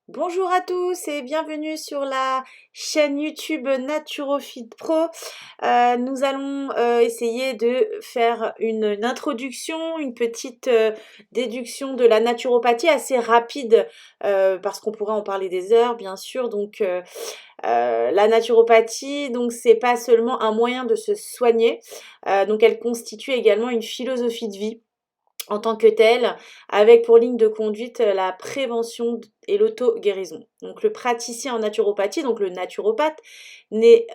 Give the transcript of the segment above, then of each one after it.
Bonjour à tous et bienvenue sur la chaîne YouTube NaturoFit Pro. Nous allons essayer de faire une introduction, une petite déduction de la naturopathie assez rapide parce qu'on pourrait en parler des heures bien sûr. La naturopathie, donc c'est pas seulement un moyen de se soigner, donc elle constitue également une philosophie de vie en tant que telle, avec pour ligne de conduite la prévention et l'auto-guérison. Donc le praticien en naturopathie, donc le naturopathe, n'est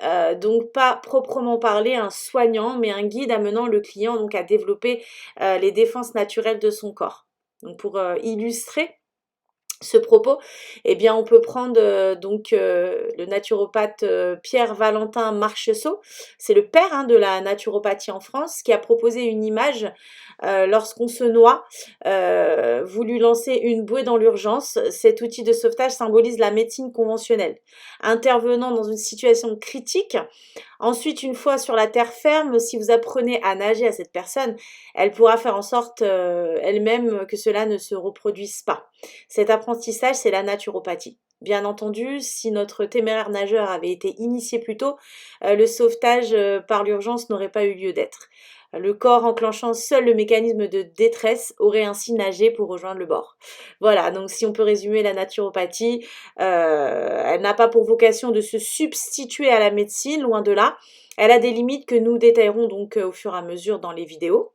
donc pas proprement parlé un soignant, mais un guide amenant le client donc à développer les défenses naturelles de son corps. Donc pour illustrer ce propos, eh bien, on peut prendre le naturopathe Pierre Valentin Marcheseau. C'est le père de la naturopathie en France qui a proposé une image lorsqu'on se noie, voulu lancer une bouée dans l'urgence. Cet outil de sauvetage symbolise la médecine conventionnelle. Intervenant dans une situation critique, ensuite, une fois sur la terre ferme, si vous apprenez à nager à cette personne, elle pourra faire en sorte elle-même que cela ne se reproduise pas. Cet apprentissage, c'est la naturopathie. Bien entendu, si notre téméraire nageur avait été initié plus tôt, le sauvetage par l'urgence n'aurait pas eu lieu d'être. Le corps enclenchant seul le mécanisme de détresse aurait ainsi nagé pour rejoindre le bord. Voilà, donc si on peut résumer la naturopathie, elle n'a pas pour vocation de se substituer à la médecine, loin de là. Elle a des limites que nous détaillerons donc au fur et à mesure dans les vidéos.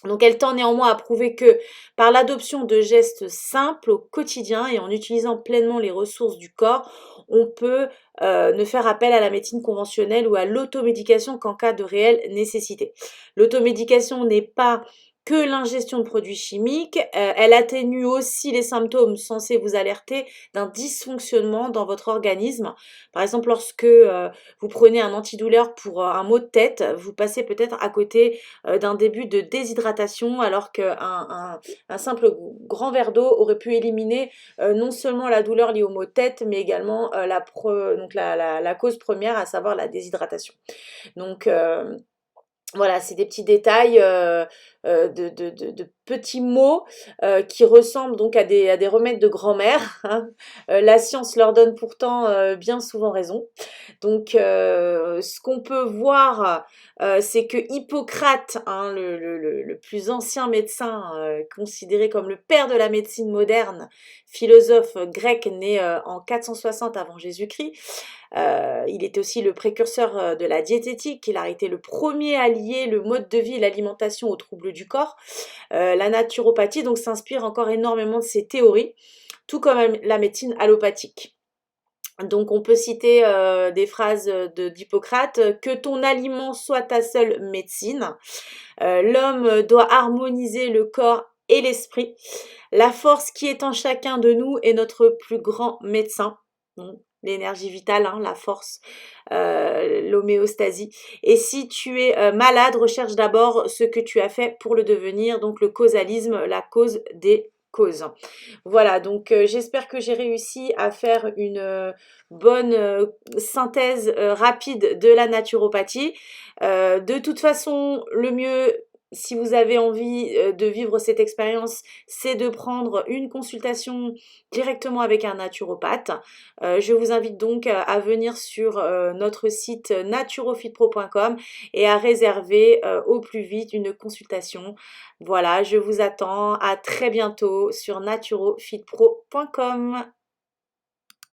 Donc elle tend néanmoins à prouver que par l'adoption de gestes simples au quotidien et en utilisant pleinement les ressources du corps, on peut ne faire appel à la médecine conventionnelle ou à l'automédication qu'en cas de réelle nécessité. L'automédication n'est pas que l'ingestion de produits chimiques, elle atténue aussi les symptômes censés vous alerter d'un dysfonctionnement dans votre organisme. Par exemple, lorsque vous prenez un antidouleur pour un maux de tête, vous passez peut-être à côté d'un début de déshydratation alors qu'un simple grand verre d'eau aurait pu éliminer non seulement la douleur liée au maux de tête, mais également la cause première, à savoir la déshydratation. Donc, voilà, c'est des petits détails de petits mots qui ressemblent donc à des remèdes de grand-mère, hein. La science leur donne pourtant bien souvent raison. Donc, ce qu'on peut voir, c'est que Hippocrate, le plus ancien médecin, considéré comme le père de la médecine moderne, philosophe grec né en 460 avant Jésus-Christ, il était aussi le précurseur de la diététique. Il a été le premier à lier le mode de vie et l'alimentation aux troubles du corps. La naturopathie donc s'inspire encore énormément de ces théories, tout comme la médecine allopathique. Donc on peut citer des phrases d'Hippocrate, que ton aliment soit ta seule médecine. L'homme doit harmoniser le corps et l'esprit. La force qui est en chacun de nous est notre plus grand médecin. Donc, l'énergie vitale, la force, l'homéostasie. Et si tu es malade, recherche d'abord ce que tu as fait pour le devenir, donc le causalisme, la cause des causes. Voilà, donc j'espère que j'ai réussi à faire une bonne synthèse rapide de la naturopathie. De toute façon, le mieux, si vous avez envie de vivre cette expérience, c'est de prendre une consultation directement avec un naturopathe. Je vous invite donc à venir sur notre site naturofitpro.com et à réserver au plus vite une consultation. Voilà, je vous attends. À très bientôt sur naturofitpro.com.